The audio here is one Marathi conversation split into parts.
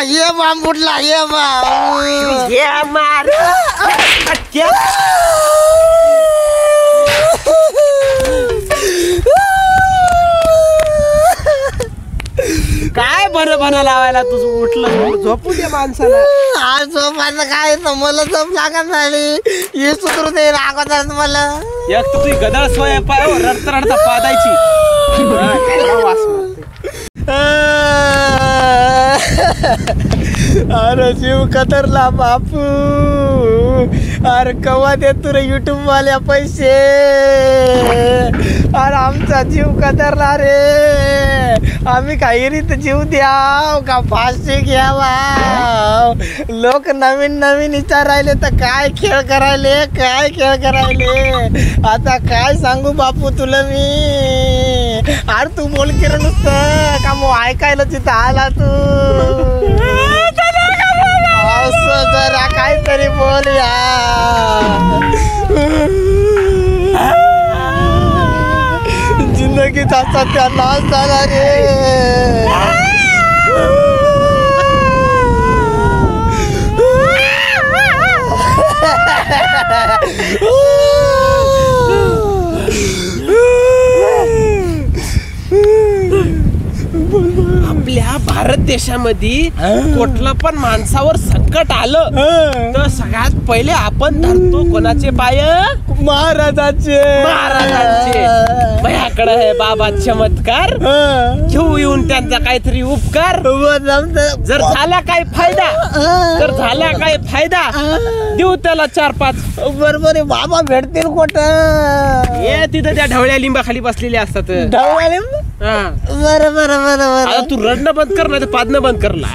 ये बाम फुटला ये बाम ये मार काय बरं बरं लावायला तुझं उठलं झोपू दे माणसाला. आज झोपायचं काय मला झोप लागत झाली हे सुधरू दे रागवतात मला. एक तर तुझी गदळ सोय पाय रडता रडता पादायची. अरे जीव कतरला बापू. अरे कवा दे तुरे युट्यूब वाल्या पैसे. अरे आमचा जीव कतरला रे. आम्ही काही रीत जीव द्याव का फाशी घ्यावा. लोक नवीन नवीन विचार राहिले तर काय खेळ करायले काय खेळ करायले. आता काय सांगू बापू तुला मी. अरे तू बोल की रे नुसतं का मग ऐकायला तिथं आला तू. असं जरा काहीतरी बोलूया. जिंदगीचा सत्यानाश झाला रे. आपल्या भारत देशामध्ये कुठलं पण माणसावर संकट आलं तर सगळ्यात पहिले आपण धरतो कोणाचे पाय. महाराजांचे. माझ्याकडे आहे बाबा चमत्कार. घेऊ येऊन त्यांचा काहीतरी उपकार. जर झाला काय फायदा देऊ त्याला 4-5. बरोबर आहे बाबा भेटतील कुठं. हे तिथं त्या ढवळ्या लिंबाखाली बसलेले असतात. ढवळ्या लिंब. बरं बरं बरं बरं. आता तू रडणं बंद कर नाही तर पादणं बंद करला.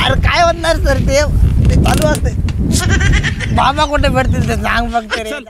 अरे काय होणार सर ते चालू असते. बाबा कुठे भेटतील ते सांग फक्त रे.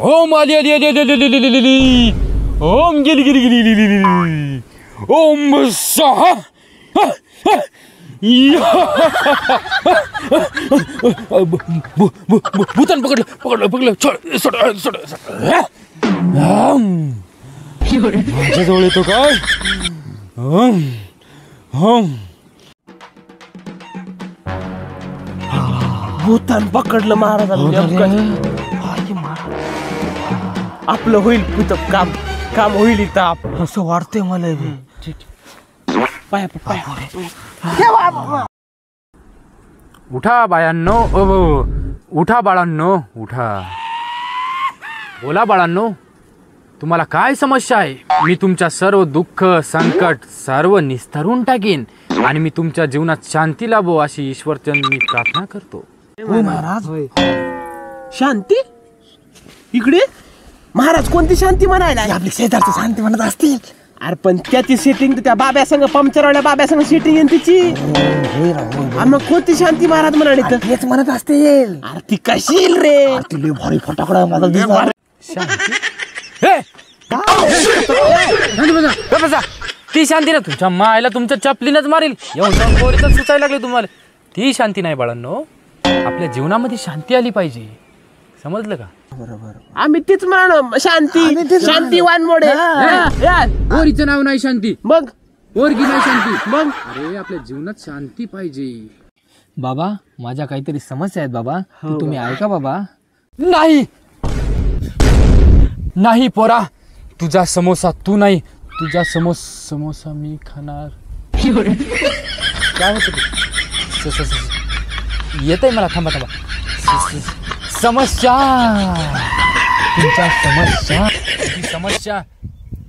ओम आली आली आली आली आली आली आली. ओम गेली गेली गेली गेली गेली. ओम स्वाहा. भूतान पकडलं पकडलं पकडलं. सोड सोड सोड. माझ्या जवळ येतो काय. भूतान पकडलं महाराजांनी. आपलं होईल पुतप काम होईल इथं. असं वाटतंय मला. पाया उठा बायांनो. उठा बाळांनो उठा. बोला बाळांनो तुम्हाला काय समस्या आहे. मी तुमच्या सर्व दुःख संकट सर्व निस्तरून टाकीन आणि मी तुमच्या जीवनात शांती लाभो अशी ईश्वरचंद मी प्रार्थना करतो. महाराज शांती इकडे. महाराज कोणती शांती म्हणायला. आपली शेजारची शांती म्हणत असतील. अरे पण त्याची सेटिंग त्या बाब्या संग पंक्चरवाल्या बाब्या संग सेटिंग आहे तिची. मग कोणती शांती महाराज म्हणाले तर तेच म्हणत असतील. अरे ती कशी येईल रे. तिले भारी फटाकडा माझा दिसणार. ती शांती ना तुमच्या मायला तुमच्या चपलीनच मारेल. एवढं पोरीचं सुचायला लागले तुम्हाला. ती शांती नाही बाळांनो. आपल्या जीवनामध्ये शांती आली पाहिजे. समजलं का. आम्ही तीच म्हणा शांती वानमोडे. पोरीचं नाव नाही शांती. मग पोरगी नाही शांती. मग अरे आपल्या जीवनात शांती पाहिजे. बाबा माझ्या काहीतरी समस्या आहेत बाबा. तुम्ही ऐका बाबा. नाही नाही पोरा. तुझा समोसा तू नाही. तुझा समोसा मी खाणार. काय होतं येत आहे मला. थांबा समस्या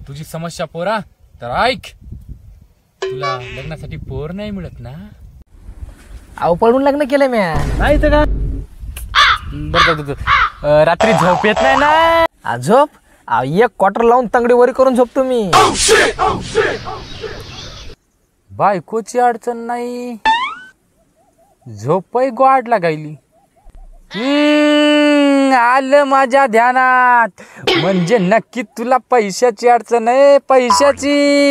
तुझी समस्या पोरा तर ऐक. तुला लग्नासाठी पोर नाही मिळत ना? अहो पळून लग्न केलं म्या. नाही तर का बरं रात्री झोप येत नाही ना? झोप एक क्वार्टर लावून तंगडी वरी करून झोपतो मी. बायकोची अडचण नाही, झोपही गोड लागायली. आलं माझ्या ध्यानात. म्हणजे नक्की तुला पैशाची अडचण आहे, पैशाची.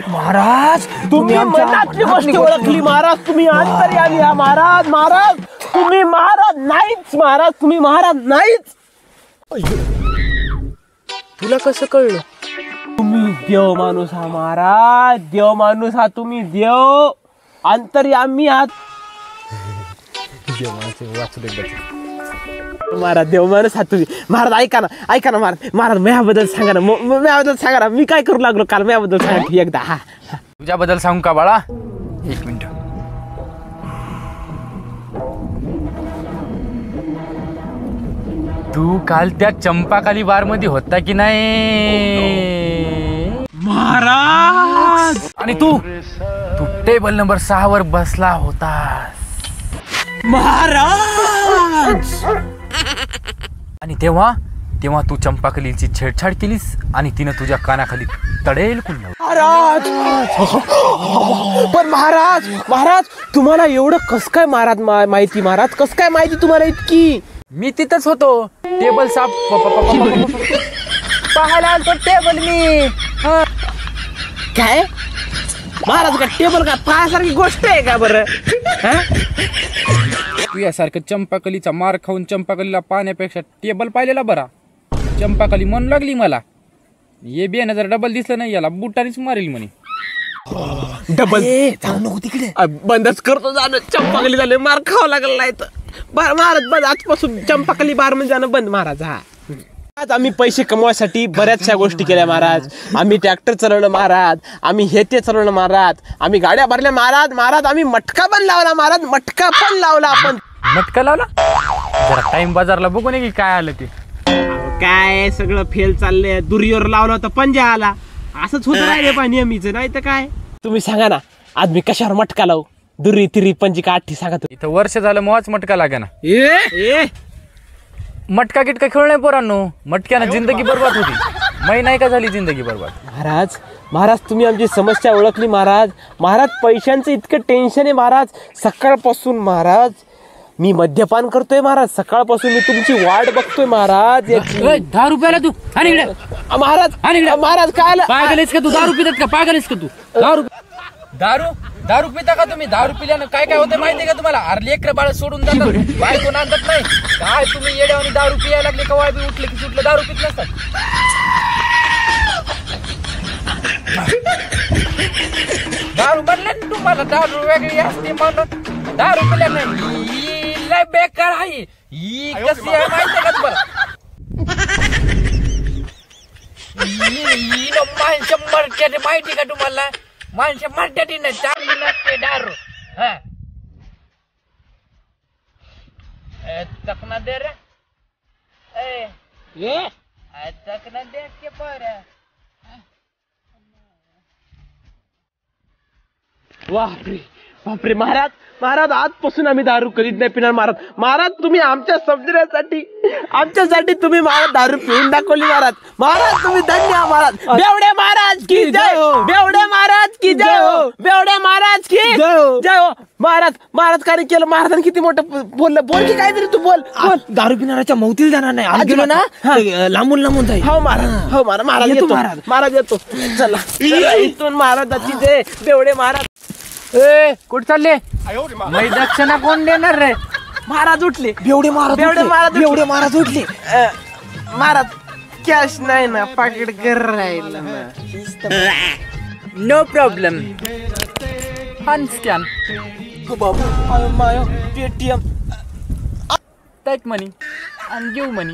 महाराज तुम्ही मनातली गोष्ट ओळखली महाराज. तुम्ही अंतर्यामी आहात महाराज. महाराज तुम्ही महाराज नाहीच. महाराज तुम्ही महाराज नाहीच. तुला कसं कळलं? तुम्ही देव माणूस हा महाराज. देव माणूस हा तुम्ही. देव अंतर्यामी आहात महाराज. देव माणूस हा तुम्ही महाराज. ऐका ना महाराज. महाराज म्याबद्दल सांगा ना. म्याबद्दल सांगा ना. मी काय करू लागलो काल? म्याबद्दल सांगा की एकदा. हा तुझ्याबद्दल सांगू का बाळा? एक मिनिट. तू काल त्या चंपाकाली बार मध्ये होता की नाही महाराज? आणि तू टेबल नंबर 6 वर बसला होतास महाराज. आणि तेव्हा तू चंपाकलीची छेडछाड केलीस आणि तिनं तुझ्या कानाखाली तडेल कुल्ला. महाराज पण महाराज तुम्हाला एवढं कस काय महाराज माहिती? महाराज कस काय माहिती तुम्हाला इतकी? मी तिथंच होतो. टेबल साफ पाहायला आलतो टेबल मी. काय महाराज? का टेबल का पायासारखी गोष्ट आहे का बरं? तू यासारखं चंपाकलीचा मार खाऊन चंपाकलीला पाहण्यापेक्षा टेबल पाहिलेला बरा. चंपाकली म्हणू लागली मला, ये बियाणं जर डबल दिसलं नाही याला बुटानीच मारेल म्हणे. डबल जाऊ नको तिकडे. बंदच करतो जाणं. चंपाकली झाले मार खावं लागलं नाही तर महाराज. बंद आजपासून चंपाकली बार म्हणजे जाणं बंद महाराज. हा आज आम्ही पैसे कमवायसाठी बऱ्याचशा गोष्टी केल्या महाराज. आम्ही ट्रॅक्टर चालवलं महाराज. आम्ही हे ते चालवलं महाराज. आम्ही गाड्या भरल्या महाराज. महाराज आम्ही मटका पण लावला महाराज. मटका पण लावला आपण. मटका लावला? जरा टाइम बाजारला बघू नये की काय आलं ते. काय सगळं फेल चाललंय. दुरीवर लावला होता पंजा आला. असंच होत राहिले पा नेहमीच. नाही तर काय. तुम्ही सांगा ना आज मी कशावर मटका लावू? दुरी तिरी पंजी का आठी सांगा. इथं वर्ष झालं मलाच मटका लागे ना. ए मटका किटका खेळ नाही पोरांनो. मटक्यानं जिंदगी बरबाद होती. मै नाही का झाली जिंदगी बरबाद? महाराज तुम्ही आमची समस्या ओळखली महाराज. महाराज पैशांचं इतकं टेन्शन आहे महाराज. सकाळपासून महाराज मी मद्यपान करतोय महाराज. सकाळपासून मी तुमची वाट बघतोय महाराज. 10 रुपयाला तू आणि इकडे महाराज काय पागलेस का तू? दारू पितात का? पागलेस का तू? दारू पिता का तुम्ही? दारू पिल्यानं काय काय होतं माहितीये का तुम्हाला? अरे लेकरं बाळ सोडून जातात, बायको नांदत नाही. काय तुम्ही येड्यावानी दारू पियायला लागले का? वाय बी उठले की सुटलं दारू पित नसतात. दारू म्हणलं ना तुम्हाला. दारू वेगळी असते म्हणून दारू पिल्या नाही. लय बेकार आहे ही. कशी आहे माहितीये का तुम्हाला? माणसं मरते माहिती का तुम्हाला? माणसं मरते नाही. चांगली नसते दारू. हा चकना दे रे. चकना दे के पर. बापरे महाराज आजपासून आम्ही दारू करीत नाही पिणार महाराज. तुम्ही आमच्या आमच्यासाठी तुम्ही महाराज दारू पिऊन दाखवली महाराज. तुम्ही धन्य महाराज. बेवडे महाराज की जय हो. बेवडे महाराज की जय हो. बेवडे महाराज की जय हो. महाराज काय केलं? महाराजांनी किती मोठं बोललं. बोल की काहीतरी तू बोल. दारू पिणाऱ्याच्या मौतील जाणार नाही. आज गेलो ना लांबून जाईल. हो महाराज येतो. चला इथून महाराजाची जय. बेवडे महाराज. कुठं चालले? दक्षिणा कोण देणार रे? महाराज उठले. बेवडे महाराज उठले. महाराज कॅश नाही ना. पाकिट कर राहिलं. No problem. Scan Paytm take money आणि गिव मनी.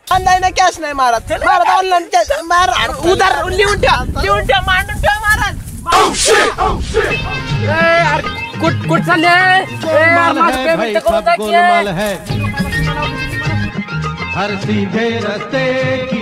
नाही ना कॅश नाही महाराज. Online cash. महाराज उधार लिहून ठेवा मांडून ठेवा महाराज. कुठ चालले? हर सीधे रस्ते